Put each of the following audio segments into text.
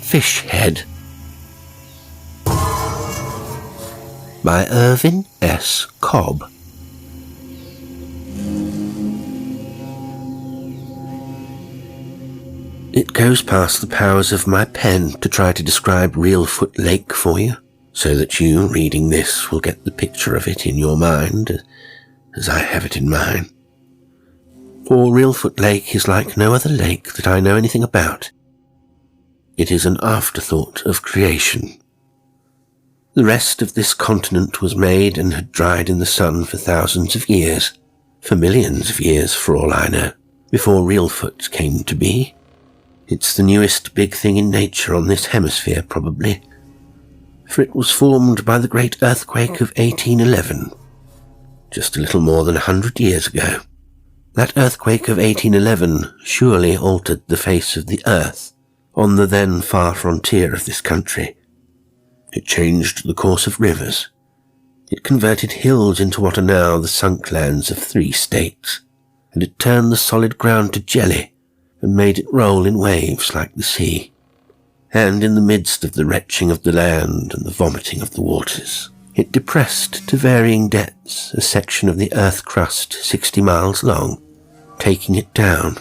Fish Head by Irvin S. Cobb. It goes past the powers of my pen to try to describe Reelfoot Lake for you, so that you, reading this, will get the picture of it in your mind, as I have it in mine. For Reelfoot Lake is like no other lake that I know anything about. It is an afterthought of creation. The rest of this continent was made and had dried in the sun for thousands of years, for millions of years for all I know, before Reelfoot came to be. It's the newest big thing in nature on this hemisphere, probably, for it was formed by the great earthquake of 1811, just a little more than 100 years ago. That earthquake of 1811 surely altered the face of the earth on the then far frontier of this country. It changed the course of rivers. It converted hills into what are now the sunk lands of 3 states, and it turned the solid ground to jelly and made it roll in waves like the sea. And in the midst of the retching of the land and the vomiting of the waters, it depressed to varying depths a section of the earth crust 60 miles long, taking it down,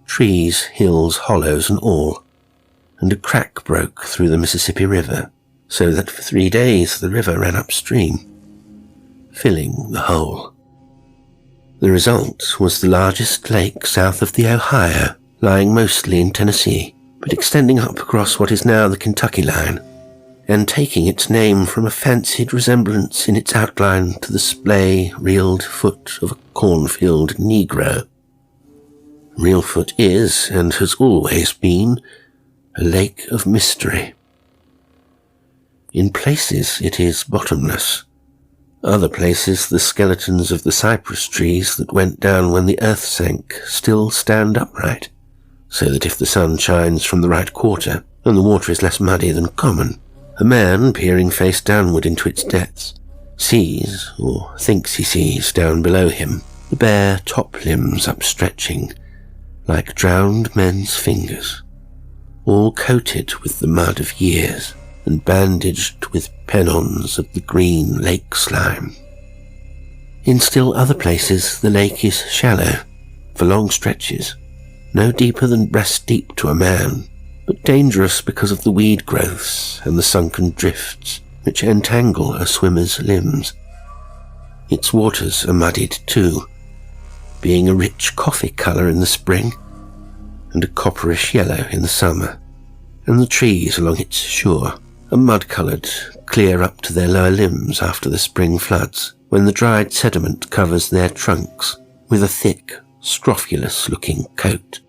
trees, hills, hollows and all, and a crack broke through the Mississippi River, so that for 3 days the river ran upstream, filling the whole. The result was the largest lake south of the Ohio, lying mostly in Tennessee, but extending up across what is now the Kentucky line, and taking its name from a fancied resemblance in its outline to the splay, reeled foot of a cornfield Negro. Reelfoot is, and has always been, a lake of mystery. In places it is bottomless. Other places the skeletons of the cypress trees that went down when the earth sank still stand upright, so that if the sun shines from the right quarter and the water is less muddy than common, a man peering face downward into its depths sees, or thinks he sees, down below him, the bare top limbs upstretching like drowned men's fingers, all coated with the mud of years and bandaged with pennons of the green lake slime. In still other places the lake is shallow, for long stretches, no deeper than breast deep to a man, but dangerous because of the weed growths and the sunken drifts which entangle a swimmer's limbs. Its waters are muddied too, being a rich coffee colour in the spring and a copperish yellow in the summer, and the trees along its shore are mud-coloured clear up to their lower limbs after the spring floods, when the dried sediment covers their trunks with a thick, scrofulous-looking coat.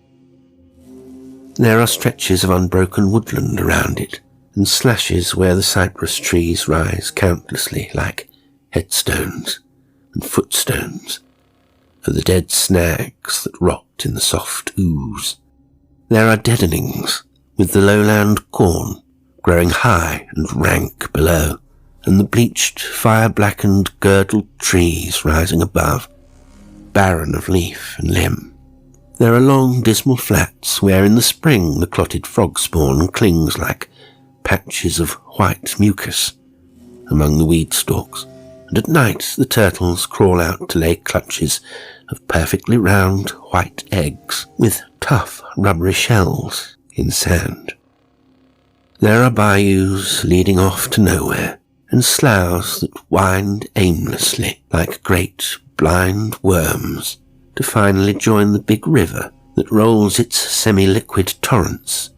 There are stretches of unbroken woodland around it, and slashes where the cypress trees rise countlessly like headstones and footstones for the dead snags that rot in the soft ooze. There are deadenings, with the lowland corn growing high and rank below, and the bleached, fire-blackened, girdled trees rising above, barren of leaf and limb. There are long, dismal flats where in the spring the clotted frog spawn clings like patches of white mucus among the weed stalks, and at night the turtles crawl out to lay clutches of perfectly round white eggs with tough, rubbery shells in sand. There are bayous leading off to nowhere, and sloughs that wind aimlessly like great blind worms to finally join the big river that rolls its semi-liquid torrents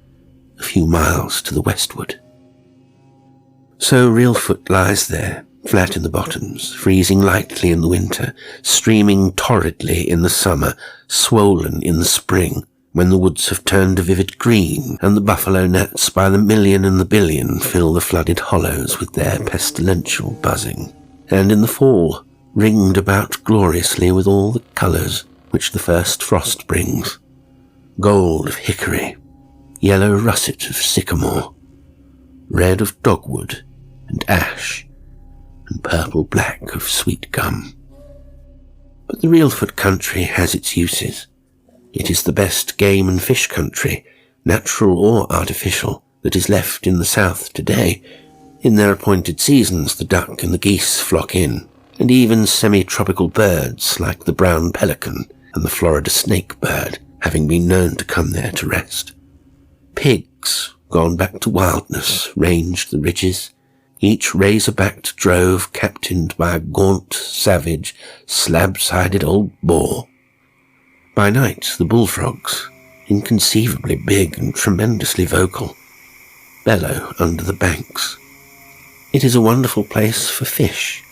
a few miles to the westward. So Reelfoot lies there, flat in the bottoms, freezing lightly in the winter, streaming torridly in the summer, swollen in the spring, when the woods have turned a vivid green, and the buffalo gnats by the million and the billion fill the flooded hollows with their pestilential buzzing, and in the fall ringed about gloriously with all the colours which the first frost brings, gold of hickory, yellow russet of sycamore, red of dogwood and ash, and purple-black of sweet gum. But the Reelfoot country has its uses. It is the best game and fish country, natural or artificial, that is left in the south today. In their appointed seasons, the duck and the geese flock in, and even semi-tropical birds like the brown pelican and the Florida snakebird, having been known to come there to rest. Pigs, gone back to wildness, ranged the ridges, each razor-backed drove captained by a gaunt, savage, slab-sided old boar. By night, the bullfrogs, inconceivably big and tremendously vocal, bellow under the banks. It is a wonderful place for fish,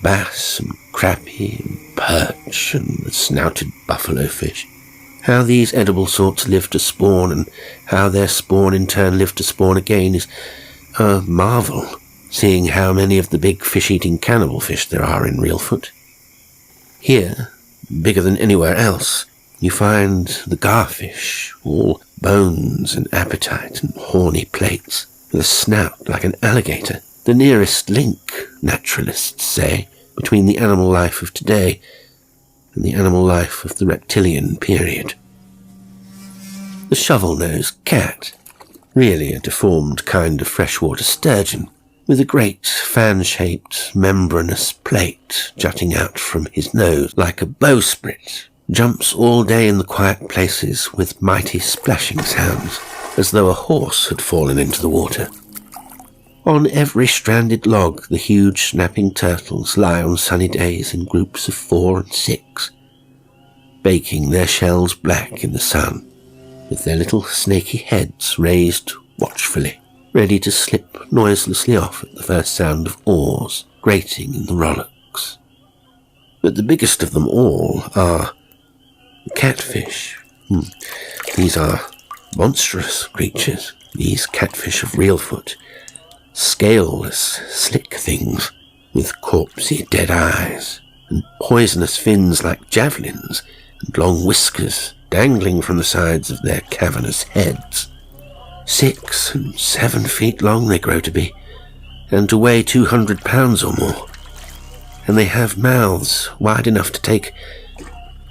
bass and crappie and perch and the snouted buffalo fish. How these edible sorts live to spawn, and how their spawn in turn live to spawn again, is a marvel, seeing how many of the big fish-eating cannibal fish there are in Reelfoot. Here, bigger than anywhere else, you find the garfish, all bones and appetite and horny plates, with a snout like an alligator, the nearest link, naturalists say, between the animal life of today and the animal life of the reptilian period. The shovel-nosed cat, really a deformed kind of freshwater sturgeon, with a great fan-shaped membranous plate jutting out from his nose like a bowsprit, jumps all day in the quiet places with mighty splashing sounds, as though a horse had fallen into the water. On every stranded log, the huge snapping turtles lie on sunny days in groups of 4 and 6, baking their shells black in the sun, with their little snaky heads raised watchfully, ready to slip noiselessly off at the first sound of oars grating in the rowlocks. But the biggest of them all are the catfish. These are monstrous creatures, these catfish of Reelfoot. Scaleless, slick things, with corpsey dead eyes, and poisonous fins like javelins, and long whiskers dangling from the sides of their cavernous heads. 6 and 7 feet long they grow to be, and to weigh 200 pounds or more, and they have mouths wide enough to take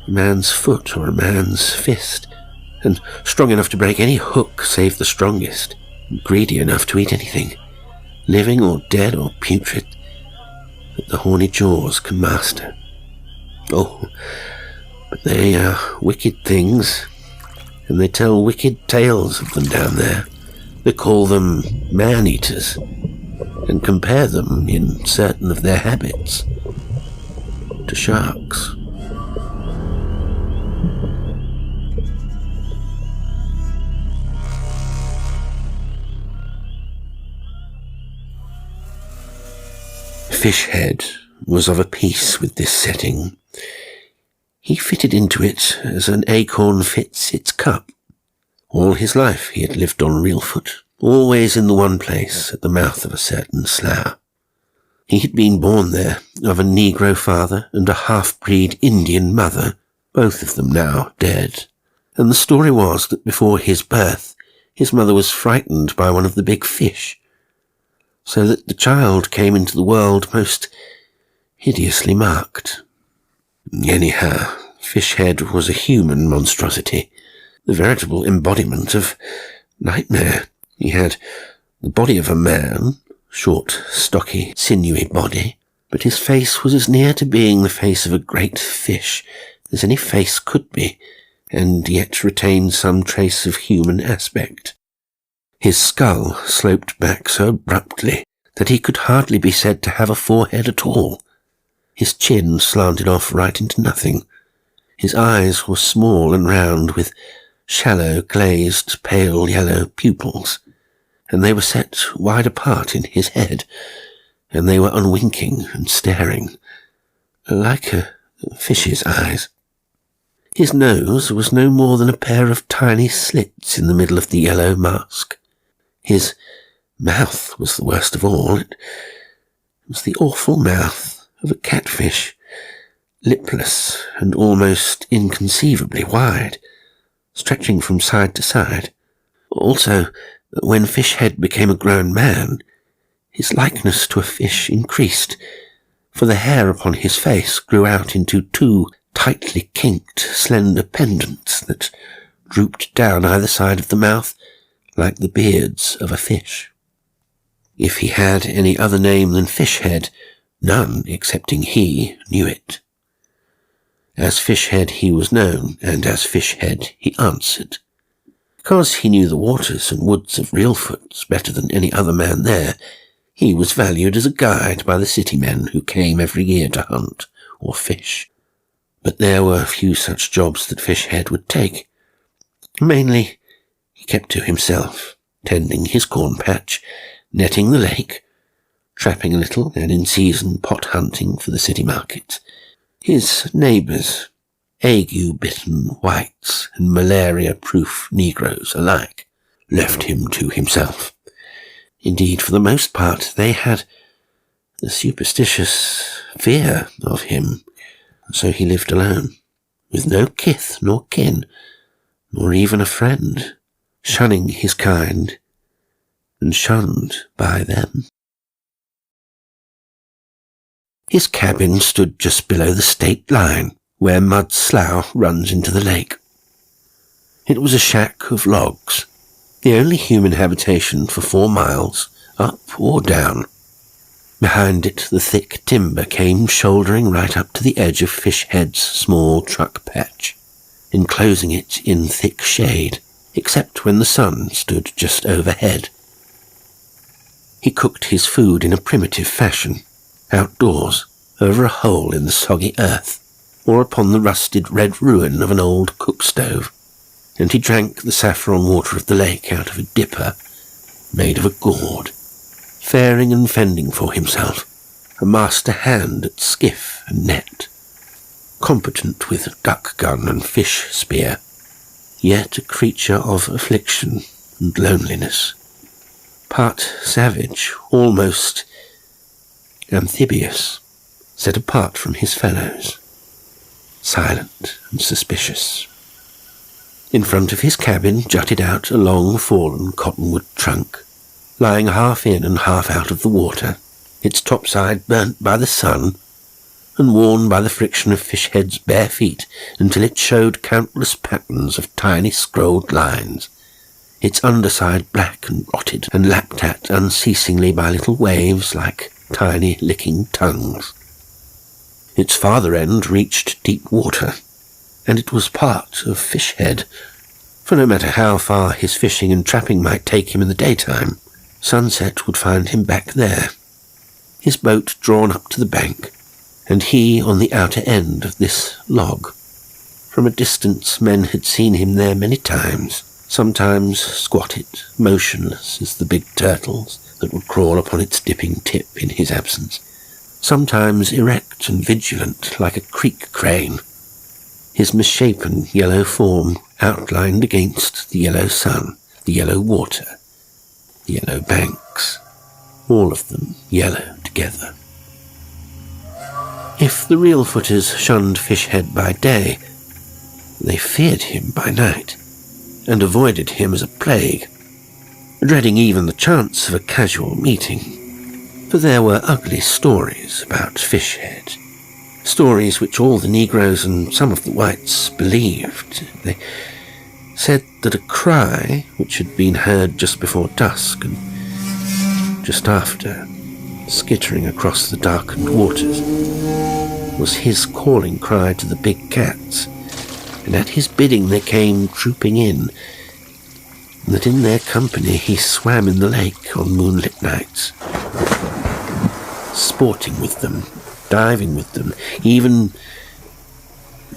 a man's foot or a man's fist, and strong enough to break any hook save the strongest, and greedy enough to eat anything, living or dead or putrid, that the horny jaws can master. Oh, but they are wicked things, and they tell wicked tales of them down there. They call them man-eaters, and compare them, in certain of their habits, to sharks. Fishhead was of a piece with this setting. He fitted into it as an acorn fits its cup. All his life he had lived on Reelfoot, always in the one place at the mouth of a certain slough. He had been born there of a Negro father and a half-breed Indian mother, both of them now dead. And the story was that before his birth, his mother was frightened by one of the big fish, so that the child came into the world most hideously marked. Anyhow, Fishhead was a human monstrosity, the veritable embodiment of nightmare. He had the body of a man, short, stocky, sinewy body, but his face was as near to being the face of a great fish as any face could be, and yet retained some trace of human aspect. His skull sloped back so abruptly that he could hardly be said to have a forehead at all. His chin slanted off right into nothing. His eyes were small and round, with shallow, glazed, pale yellow pupils, and they were set wide apart in his head, and they were unwinking and staring, like a fish's eyes. His nose was no more than a pair of tiny slits in the middle of the yellow mask. His mouth was the worst of all. It was the awful mouth of a catfish, lipless and almost inconceivably wide, stretching from side to side. Also, when Fishhead became a grown man, his likeness to a fish increased, for the hair upon his face grew out into 2 tightly kinked, slender pendants that drooped down either side of the mouth like the beards of a fish. If he had any other name than Fishhead, none excepting he knew it. As Fishhead he was known, and as Fishhead he answered. Because he knew the waters and woods of Reelfoot better than any other man there, he was valued as a guide by the city men who came every year to hunt or fish. But there were few such jobs that Fishhead would take. Mainly, he kept to himself, tending his corn patch, netting the lake, trapping a little, and in season pot hunting for the city market. His neighbours, ague-bitten whites and malaria-proof Negroes alike, left him to himself. Indeed, for the most part, they had a superstitious fear of him, so he lived alone, with no kith nor kin, nor even a friend, shunning his kind, and shunned by them. His cabin stood just below the state line, where Mud Slough runs into the lake. It was a shack of logs, the only human habitation for 4 miles, up or down. Behind it the thick timber came shouldering right up to the edge of Fishhead's small truck patch, enclosing it in thick shade, except when the sun stood just overhead. He cooked his food in a primitive fashion, outdoors, over a hole in the soggy earth, or upon the rusted red ruin of an old cook stove, and he drank the saffron water of the lake out of a dipper made of a gourd, faring and fending for himself, a master hand at skiff and net, competent with duck gun and fish spear, yet a creature of affliction and loneliness, part savage, almost amphibious, set apart from his fellows, silent and suspicious. In front of his cabin jutted out a long fallen cottonwood trunk, lying half in and half out of the water, its topside burnt by the sun and worn by the friction of Fishhead's bare feet until it showed countless patterns of tiny scrolled lines, its underside black and rotted and lapped at unceasingly by little waves like tiny licking tongues. Its farther end reached deep water, and it was part of Fishhead, for no matter how far his fishing and trapping might take him in the daytime, sunset would find him back there, his boat drawn up to the bank, and he on the outer end of this log. From a distance men had seen him there many times, sometimes squatted, motionless as the big turtles that would crawl upon its dipping tip in his absence, sometimes erect and vigilant like a creek crane, his misshapen yellow form outlined against the yellow sun, the yellow water, the yellow banks, all of them yellow together. If the Reelfooters shunned Fishhead by day, they feared him by night, and avoided him as a plague, dreading even the chance of a casual meeting, for there were ugly stories about Fishhead, stories which all the Negroes and some of the whites believed. They said that a cry, which had been heard just before dusk and just after, skittering across the darkened waters, was his calling cry to the big cats, and at his bidding they came trooping in, and that in their company he swam in the lake on moonlit nights, sporting with them, diving with them, even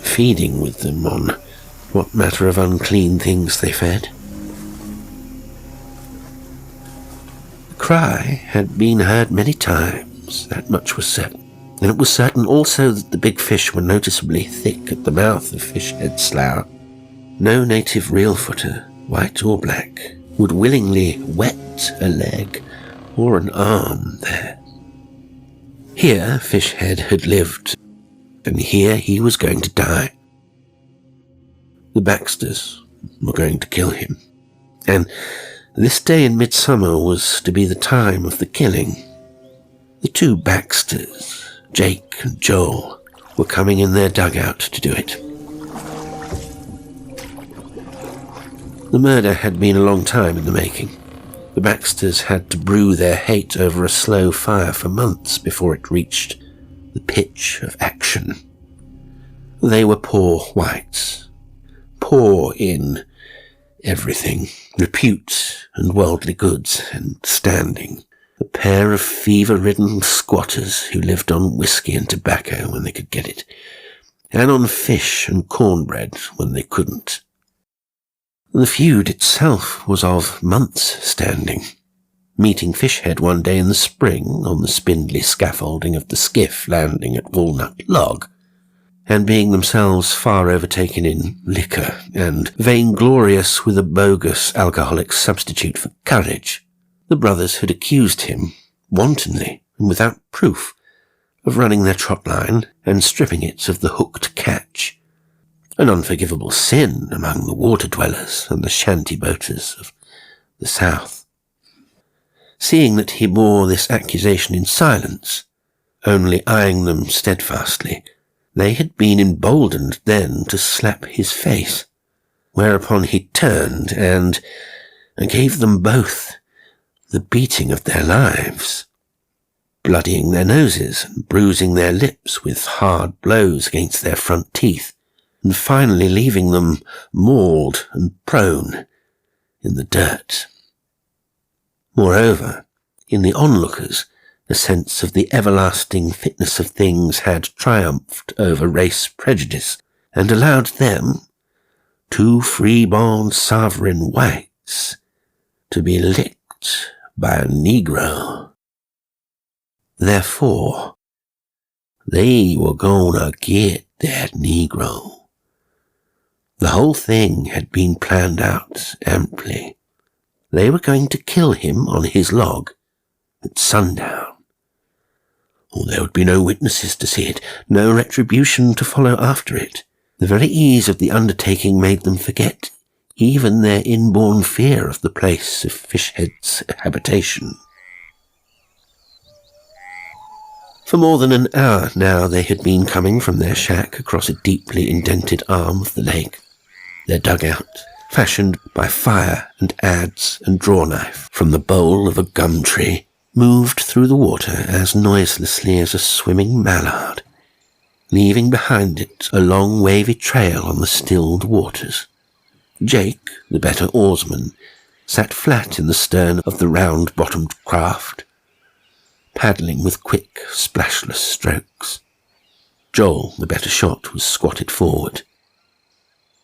feeding with them on what matter of unclean things they fed. The cry had been heard many times, that much was certain, and it was certain also that the big fish were noticeably thick at the mouth of Fishhead Slough. No native Reelfooter, white or black, would willingly wet a leg or an arm there. Here Fishhead had lived, and here he was going to die. The Baxters were going to kill him, and this day in midsummer was to be the time of the killing. The 2 Baxters, Jake and Joel, were coming in their dugout to do it. The murder had been a long time in the making. The Baxters had to brew their hate over a slow fire for months before it reached the pitch of action. They were poor whites, poor in everything, repute and worldly goods and standing. A pair of fever-ridden squatters who lived on whiskey and tobacco when they could get it, and on fish and cornbread when they couldn't. The feud itself was of months' standing, meeting Fishhead one day in the spring on the spindly scaffolding of the skiff landing at Walnut Log, and being themselves far overtaken in liquor and vainglorious with a bogus alcoholic substitute for courage, the brothers had accused him, wantonly and without proof, of running their trot line and stripping it of the hooked catch, an unforgivable sin among the water-dwellers and the shanty-boaters of the south. Seeing that he bore this accusation in silence, only eyeing them steadfastly, they had been emboldened then to slap his face, whereupon he turned and gave them both the beating of their lives, bloodying their noses and bruising their lips with hard blows against their front teeth, and finally leaving them mauled and prone in the dirt. Moreover, in the onlookers, the sense of the everlasting fitness of things had triumphed over race prejudice, and allowed them, two free-born sovereign whites, to be licked by a Negro. Therefore, they were gonna get that Negro. The whole thing had been planned out amply. They were going to kill him on his log at sundown. There would be no witnesses to see it, no retribution to follow after it. The very ease of the undertaking made them forget even their inborn fear of the place of Fishhead's habitation. For more than an hour now they had been coming from their shack across a deeply indented arm of the lake, their dugout, fashioned by fire and adze and draw-knife from the bole of a gum tree, moved through the water as noiselessly as a swimming mallard, leaving behind it a long wavy trail on the stilled waters. Jake, the better oarsman, sat flat in the stern of the round-bottomed craft, paddling with quick, splashless strokes. Joel, the better shot, was squatted forward.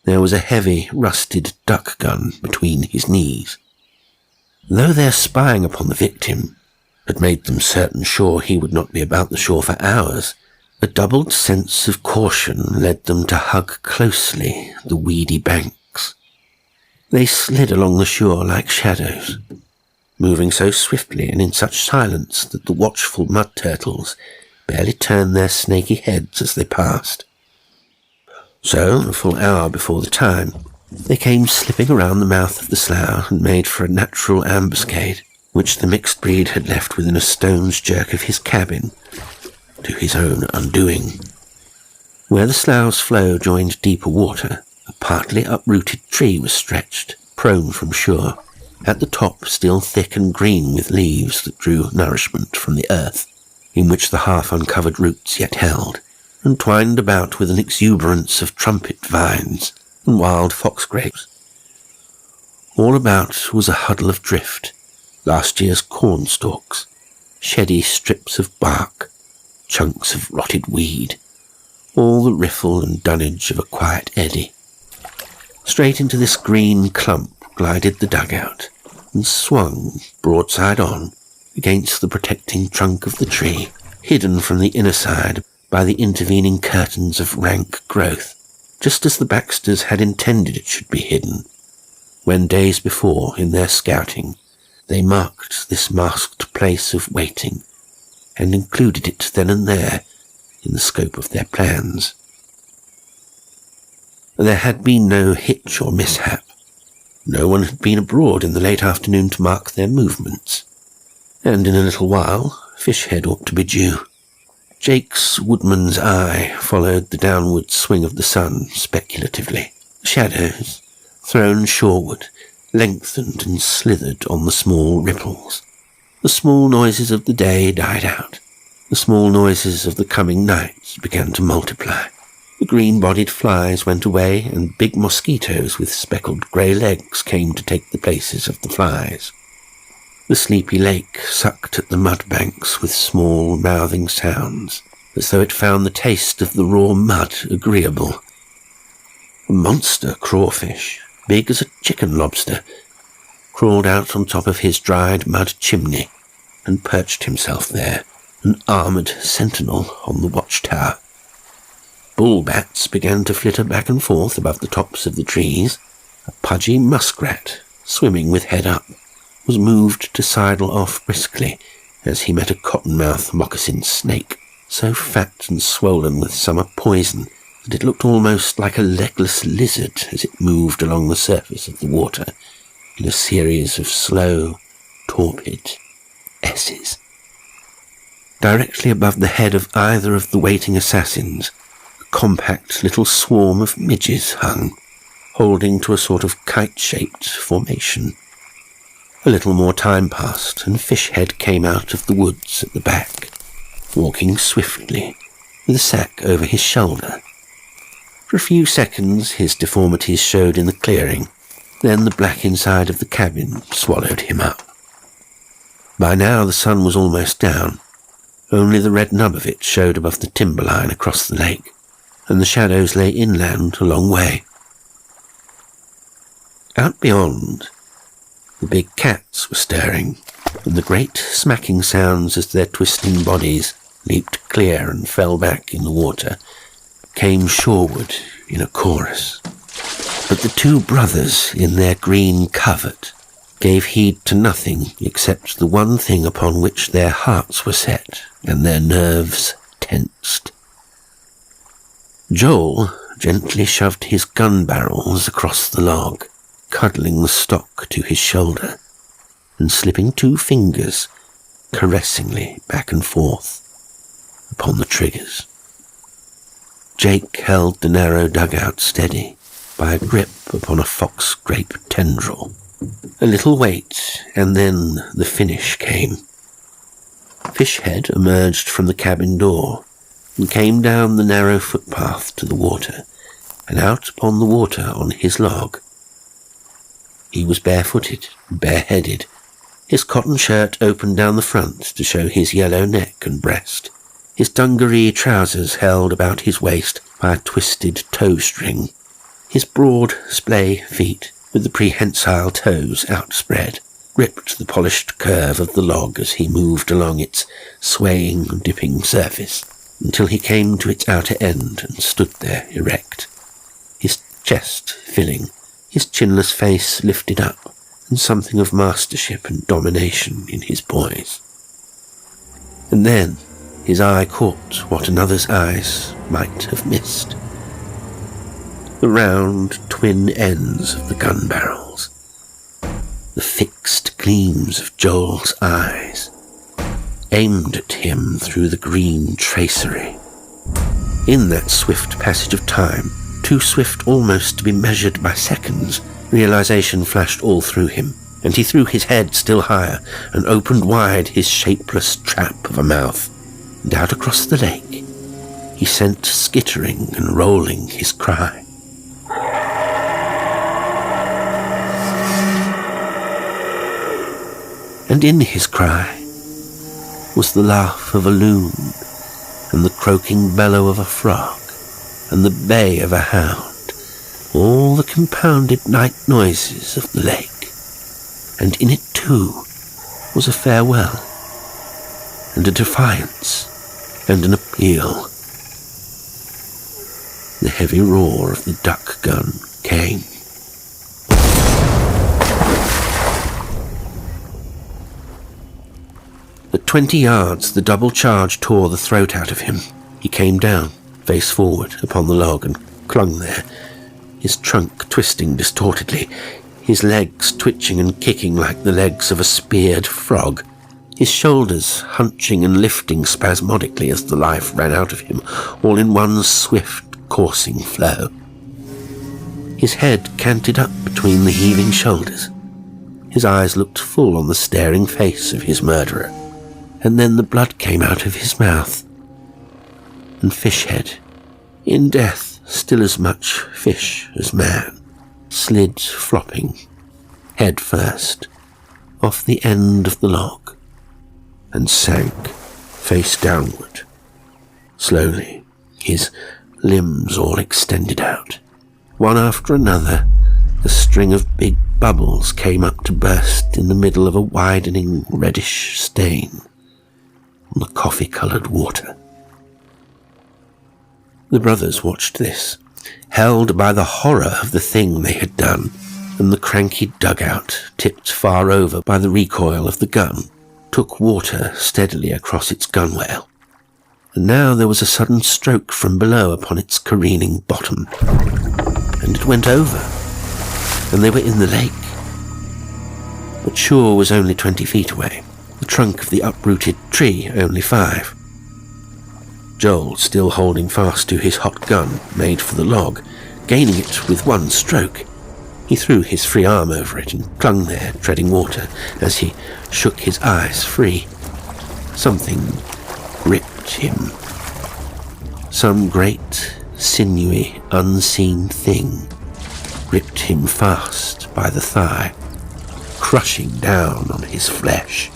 There was a heavy, rusted duck gun between his knees. Though their spying upon the victim had made them certain sure he would not be about the shore for hours, a doubled sense of caution led them to hug closely the weedy banks. They slid along the shore like shadows, moving so swiftly and in such silence that the watchful mud turtles barely turned their snaky heads as they passed. So, a full hour before the time, they came slipping around the mouth of the slough and made for a natural ambuscade, which the mixed breed had left within a stone's jerk of his cabin, to his own undoing. Where the slough's flow joined deeper water, a partly uprooted tree was stretched, prone from shore, at the top still thick and green with leaves that drew nourishment from the earth, in which the half-uncovered roots yet held, and twined about with an exuberance of trumpet vines and wild foxgrapes. All about was a huddle of drift, last year's corn stalks, sheddy strips of bark, chunks of rotted weed, all the riffle and dunnage of a quiet eddy. Straight into this green clump glided the dugout, and swung, broadside on, against the protecting trunk of the tree, hidden from the inner side by the intervening curtains of rank growth, just as the Baxters had intended it should be hidden, when days before, in their scouting, they marked this masked place of waiting, and included it then and there in the scope of their plans. There had been no hitch or mishap. No one had been abroad in the late afternoon to mark their movements, and in a little while Fishhead ought to be due. Jake's woodman's eye followed the downward swing of the sun speculatively. Shadows, thrown shoreward, lengthened and slithered on the small ripples. The small noises of the day died out. The small noises of the coming night began to multiply. The green-bodied flies went away, and big mosquitoes with speckled grey legs came to take the places of the flies. The sleepy lake sucked at the mud banks with small, mouthing sounds, as though it found the taste of the raw mud agreeable. A monster crawfish, big as a chicken lobster, crawled out on top of his dried mud chimney and perched himself there, an armoured sentinel on the watchtower. Bull-bats began to flitter back and forth above the tops of the trees. A pudgy muskrat, swimming with head up, was moved to sidle off briskly as he met a cottonmouth moccasin snake, so fat and swollen with summer poison that it looked almost like a legless lizard as it moved along the surface of the water in a series of slow, torpid S's. Directly above the head of either of the waiting assassins, a compact little swarm of midges hung, holding to a sort of kite-shaped formation. A little more time passed, and Fishhead came out of the woods at the back, walking swiftly, with a sack over his shoulder. For a few seconds his deformities showed in the clearing, then the black inside of the cabin swallowed him up. By now the sun was almost down. Only the red nub of it showed above the timberline across the lake, and the shadows lay inland a long way. Out beyond, the big cats were stirring, and the great smacking sounds as their twisting bodies leaped clear and fell back in the water came shoreward in a chorus. But the two brothers in their green covert gave heed to nothing except the one thing upon which their hearts were set and their nerves tensed. Joel gently shoved his gun barrels across the log, cuddling the stock to his shoulder, and slipping 2 fingers caressingly back and forth upon the triggers. Jake held the narrow dugout steady by a grip upon a fox-grape tendril. A little wait, and then the finish came. Fishhead emerged from the cabin door and came down the narrow footpath to the water and out upon the water on his log. He was barefooted, bareheaded. His cotton shirt opened down the front to show his yellow neck and breast. His dungaree trousers held about his waist by a twisted toe string. His broad, splay feet, with the prehensile toes outspread, gripped the polished curve of the log as he moved along its swaying, dipping surface, until he came to its outer end and stood there erect, his chest filling, his chinless face lifted up, and something of mastership and domination in his poise. And then his eye caught what another's eyes might have missed. The round twin ends of the gun barrels, the fixed gleams of Joel's eyes, aimed at him through the green tracery. In that swift passage of time, too swift almost to be measured by seconds, realization flashed all through him, and he threw his head still higher and opened wide his shapeless trap of a mouth, and out across the lake he sent skittering and rolling his cry. And in his cry was the laugh of a loon, and the croaking bellow of a frog, and the bay of a hound, all the compounded night noises of the lake. And in it too was a farewell, and a defiance, and an appeal. The heavy roar of the duck gun came. At 20 yards, the double charge tore the throat out of him. He came down, face forward, upon the log and clung there, his trunk twisting distortedly, his legs twitching and kicking like the legs of a speared frog, his shoulders hunching and lifting spasmodically as the life ran out of him, all in one swift, coursing flow. His head canted up between the heaving shoulders, His eyes looked full on the staring face of his murderer, and then the blood came out of his mouth. And Fishhead, in death still as much fish as man, slid flopping, head first, off the end of the log, and sank face downward, slowly, his limbs all extended out. One after another, a string of big bubbles came up to burst in the middle of a widening reddish stain on the coffee-coloured water. The brothers watched this, held by the horror of the thing they had done, and the cranky dugout, tipped far over by the recoil of the gun, took water steadily across its gunwale. And now there was a sudden stroke from below upon its careening bottom, and it went over, and they were in the lake. But shore was only 20 feet away, the trunk of the uprooted tree only 5. Joel, still holding fast to his hot gun, made for the log, gaining it with one stroke. He threw his free arm over it and clung there, treading water, as he shook his eyes free. Something gripped him. Some great, sinewy, unseen thing gripped him fast by the thigh, crushing down on his flesh.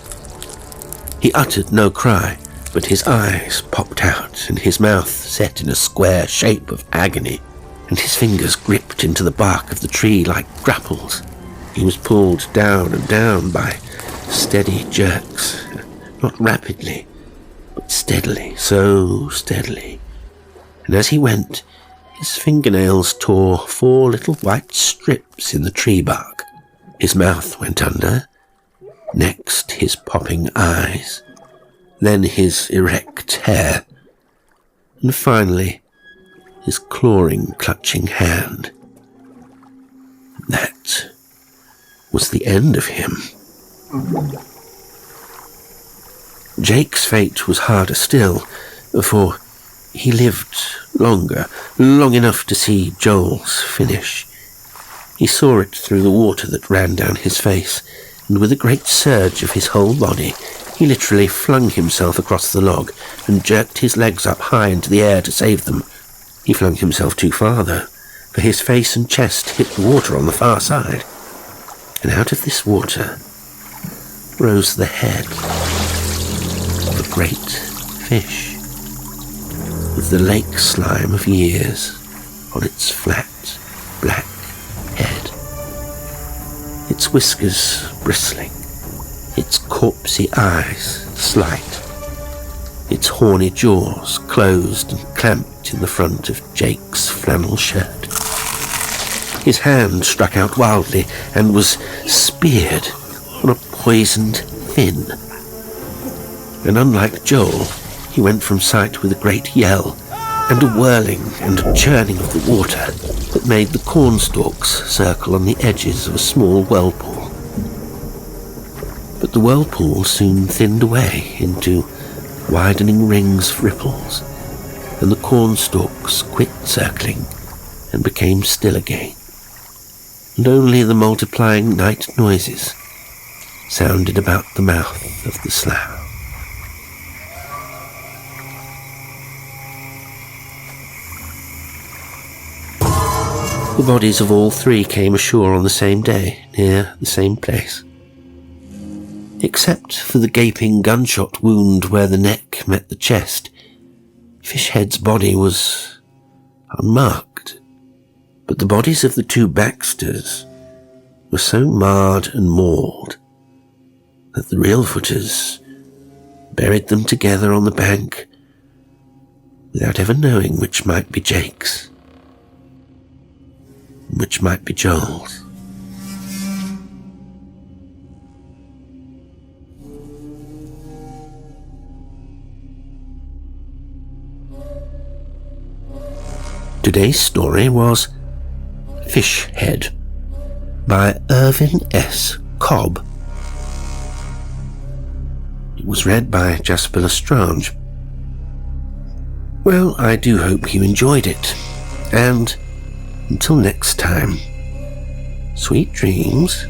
He uttered no cry, but his eyes popped out and his mouth set in a square shape of agony, and his fingers gripped into the bark of the tree like grapples. He was pulled down and down by steady jerks, not rapidly, but steadily, so steadily. And as he went, his fingernails tore 4 little white strips in the tree bark. His mouth went under, next his popping eyes, then his erect hair, and finally his clawing, clutching hand. That was the end of him. Jake's fate was harder still, for he lived longer, long enough to see Joel's finish. He saw it through the water that ran down his face, and with a great surge of his whole body, he literally flung himself across the log and jerked his legs up high into the air to save them. He flung himself too far, though, for his face and chest hit the water on the far side. And out of this water rose the head of a great fish, with the lake slime of years on its flat, black head, its whiskers bristling, its corpsey eyes slight, its horny jaws closed and clamped in the front of Jake's flannel shirt. His hand struck out wildly and was speared on a poisoned fin. And unlike Joel, he went from sight with a great yell and a whirling and a churning of the water that made the cornstalks circle on the edges of a small whirlpool. But the whirlpool soon thinned away into widening rings of ripples, and the cornstalks quit circling and became still again, and only the multiplying night noises sounded about the mouth of the slough. The bodies of all 3 came ashore on the same day, near the same place. Except for the gaping gunshot wound where the neck met the chest, Fishhead's body was unmarked. But the bodies of the 2 Baxters were so marred and mauled that the Reelfooters buried them together on the bank without ever knowing which might be Jake's, which might be Joel's. Today's story was Fishhead by Irvin S. Cobb. It was read by Jasper L'Estrange. Well, I do hope you enjoyed it, and until next time, sweet dreams.